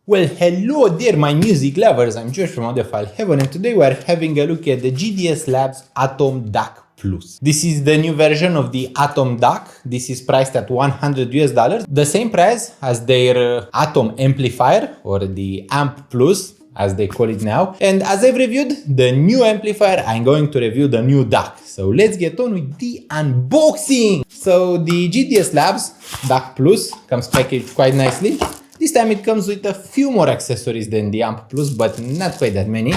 Well, hello there my music lovers, I'm Josh from Audiophile Heaven, and today we are having a look at the JDS Labs Atom DAC Plus. This is the new version of the Atom DAC. This is priced at $100, the same price as their Atom amplifier, or the Amp Plus as they call it now. And as I've reviewed the new amplifier, I'm going to review the new DAC. So let's get on with the unboxing. So the JDS Labs DAC Plus comes packaged quite nicely. This time it comes with a few more accessories than the Amp Plus, but not quite that many.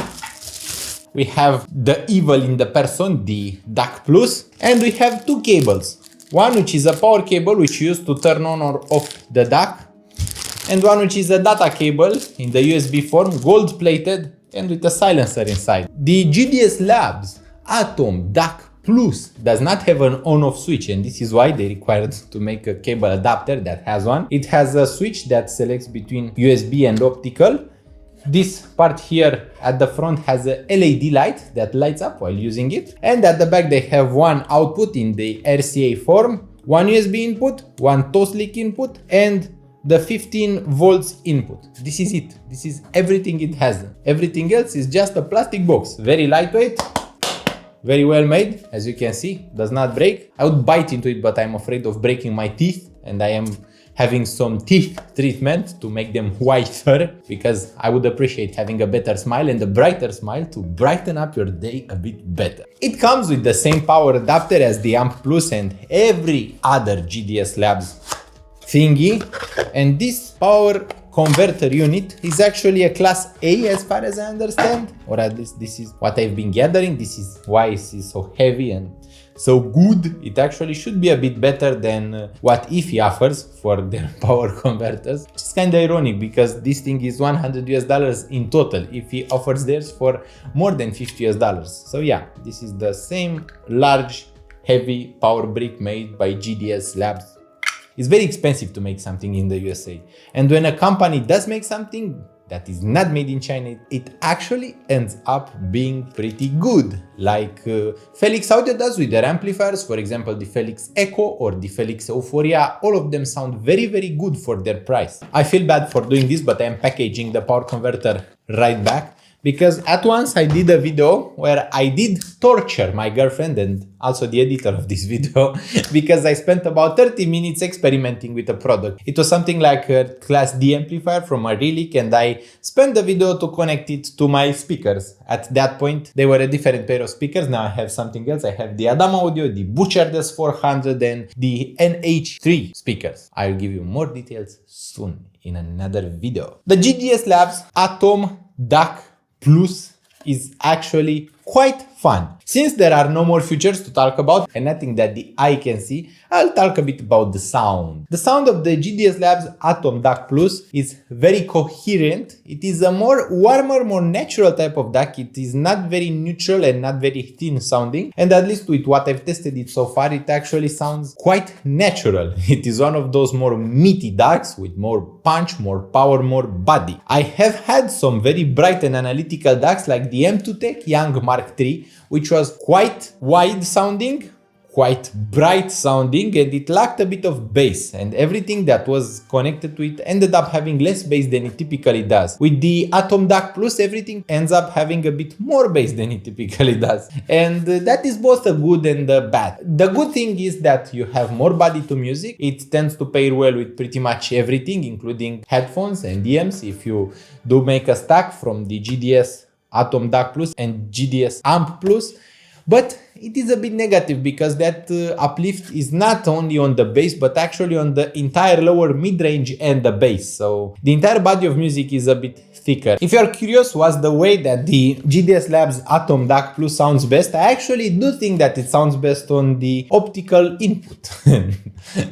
We have the evil in the person, the DAC Plus, and we have two cables. One which is a power cable which you use to turn on or off the DAC, and one which is a data cable in the USB form, gold plated and with a silencer inside. The JDS Labs Atom DAC Plus does not have an on-off switch, and this is why they required to make a cable adapter that has one. It has a switch that selects between USB and optical. This part here at the front has a LED light that lights up while using it. And at the back they have one output in the RCA form, one USB input, one Toslink input, and the 15 volts input. This is it. This is everything it has. Everything else is just a plastic box. Very lightweight. Very well made, as you can see, does not break. I would bite into it, but I'm afraid of breaking my teeth, and I am having some teeth treatment to make them whiter, because I would appreciate having a better smile and a brighter smile to brighten up your day a bit better. It comes with the same power adapter as the Amp Plus and every other JDS Labs thingy, and this power converter unit is actually a class A as far as I understand, or at least this is what I've been gathering. This is why it is so heavy and so good. It actually should be a bit better than what IFI offers for their power converters, which is kind of ironic because this thing is $100 in total. IFI offers theirs for more than $50. So yeah, this is the same large heavy power brick made by JDS Labs. It's very expensive to make something in the USA. And when a company does make something that is not made in China, it actually ends up being pretty good. Like Felix Audio does with their amplifiers, for example, the Felix Echo or the Felix Euphoria. All of them sound very, very good for their price. I feel bad for doing this, but I'm packaging the power converter right back, because at once I did a video where I did torture my girlfriend and also the editor of this video because I spent about 30 minutes experimenting with a product. It was something like a Class D amplifier from a Relic, and I spent the video to connect it to my speakers. At that point, they were a different pair of speakers. Now I have something else. I have the Adam Audio, the Butcher S400 and the NH3 speakers. I'll give you more details soon in another video. The JDS Labs Atom DAC Plus is actually quite fun. Since there are no more features to talk about and nothing that the eye can see, I'll talk a bit about the sound. The sound of the JDS Labs Atom DAC Plus is very coherent. It is a more warmer, more natural type of DAC. It is not very neutral and not very thin sounding. And at least with what I've tested it so far, it actually sounds quite natural. It is one of those more meaty DACs with more punch, more power, more body. I have had some very bright and analytical DACs like the M2 Tech Young Mark III, which was quite wide sounding, quite bright sounding, and it lacked a bit of bass, and everything that was connected to it ended up having less bass than it typically does. With the Atom DAC Plus, everything ends up having a bit more bass than it typically does, and that is both a good and a bad. The good thing is that you have more body to music. It tends to pair well with pretty much everything, including headphones and EMs. If you do make a stack from the JDS Atom DAC Plus and JDS Amp Plus. But it is a bit negative because that uplift is not only on the bass, but actually on the entire lower mid-range and the bass. So the entire body of music is a bit thicker. If you are curious what's the way that the JDS Labs Atom DAC Plus sounds best, I actually do think that it sounds best on the optical input.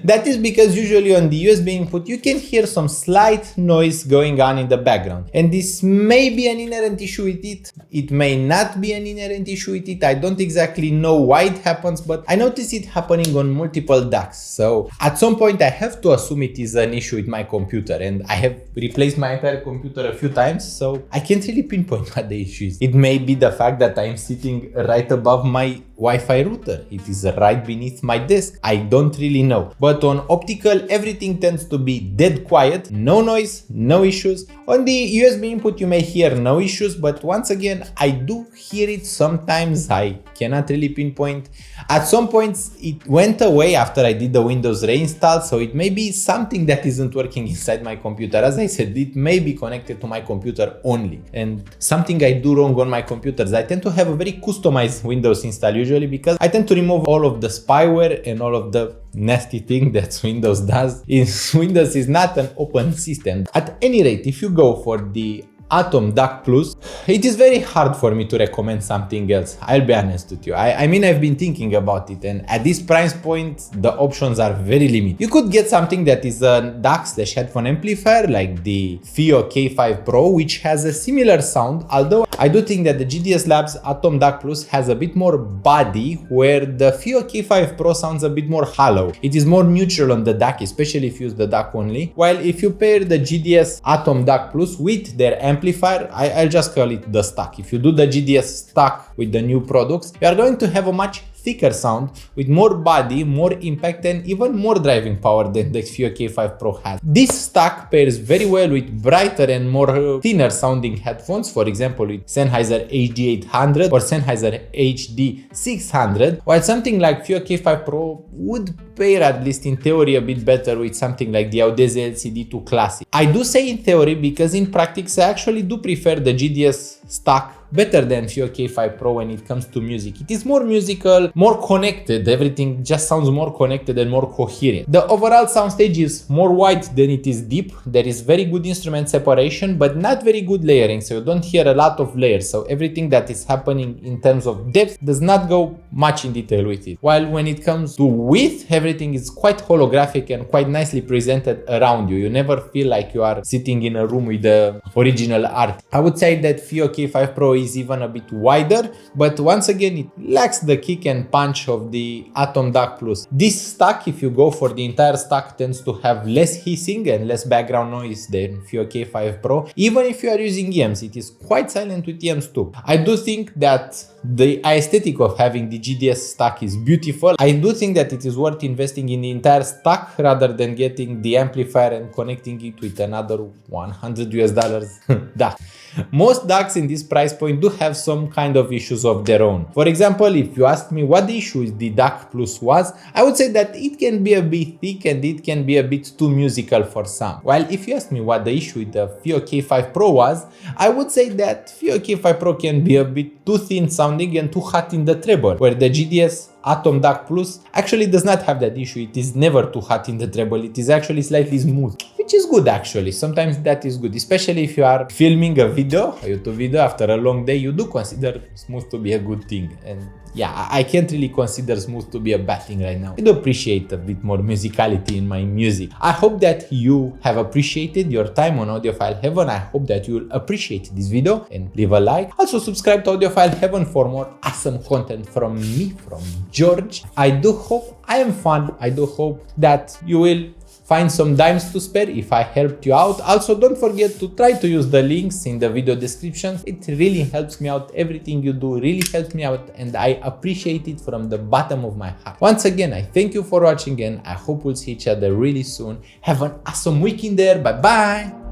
That is because usually on the USB input you can hear some slight noise going on in the background. And this may be an inherent issue with it. It may not be an inherent issue with it. I don't exactly know why it happens, but I notice it happening on multiple DACs. So at some point I have to assume it is an issue with my computer, and I have replaced my entire computer a few times, so I can't really pinpoint what the issue is. It may be the fact that I'm sitting right above my Wi-Fi router. It is right beneath my desk. I don't really know. But on optical, everything tends to be dead quiet, no noise, no issues. On the USB input, you may hear no issues, but once again, I do hear it sometimes. I cannot really pinpoint. At some points, it went away after I did the Windows reinstall, so it may be something that isn't working inside my computer. As I said, it may be connected to my computer only. And something I do wrong on my computers, I tend to have a very customized Windows install usually, because I tend to remove all of the spyware and all of the nasty thing that Windows does. Windows is not an open system. At any rate, if you go for the Atom DAC Plus, it is very hard for me to recommend something else. I'll be honest with you. I mean, I've been thinking about it, and at this price point, the options are very limited. You could get something that is a DAC/headphone amplifier like the FIO K5 Pro, which has a similar sound, although I do think that the JDS Labs Atom DAC Plus has a bit more body, where the FIO K5 Pro sounds a bit more hollow. It is more neutral on the DAC, especially if you use the DAC only, while if you pair the JDS Atom DAC Plus with their amplifier, I'll just call it the stock. If you do the JDS stock with the new products, you are going to have a much thicker sound with more body, more impact, and even more driving power than the FIO K5 Pro has. This stock pairs very well with brighter and more thinner sounding headphones, for example with Sennheiser HD800 or Sennheiser HD600, while something like FIO K5 Pro would pair, at least in theory, a bit better with something like the Audeze LCD2 Classic. I do say in theory because in practice I actually do prefer the JDS stock better than FIO K5 Pro when it comes to music. It is more musical, more connected, everything just sounds more connected and more coherent. The overall soundstage is more wide than it is deep. There is very good instrument separation, but not very good layering, so you don't hear a lot of layers, so everything that is happening in terms of depth does not go much in detail with it. While when it comes to width, everything is quite holographic and quite nicely presented around you. You never feel like you are sitting in a room with the original art. I would say that FIO K5 Pro is even a bit wider, but once again it lacks the kick and punch of the Atom DAC Plus. This stock, if you go for the entire stock, tends to have less hissing and less background noise than FIO K5 Pro. Even if you are using EMs, it is quite silent with EMs too. I do think that the aesthetic of having the JDS stock is beautiful. I do think that it is worth investing in the entire stock rather than getting the amplifier and connecting it with another $100 DAC. Most DACs in this price point do have some kind of issues of their own. For example, if you ask me what the issue with the DAC Plus was, I would say that it can be a bit thick and it can be a bit too musical for some. While if you ask me what the issue with the FIO K5 Pro was, I would say that FIO K5 Pro can be a bit too thin sounding and too hot in the treble, where the JDS Atom DAC Plus actually does not have that issue. It is never too hot in the treble. It is actually slightly smooth, which is good actually. Sometimes that is good, especially if you are filming a video, a YouTube video after a long day. You do consider smooth to be a good thing, and yeah, I can't really consider smooth to be a bad thing right now. I do appreciate a bit more musicality in my music. I hope that you have appreciated your time on Audiophile Heaven. I hope that you will appreciate this video and leave a like. Also subscribe to Audiophile Heaven for more awesome content from me, from George. I do hope I am fun. I do hope that you will find some dimes to spare if I helped you out. Also, don't forget to try to use the links in the video description. It really helps me out. Everything you do really helps me out, and I appreciate it from the bottom of my heart. Once again, I thank you for watching, and I hope we'll see each other really soon. Have an awesome weekend there. Bye bye.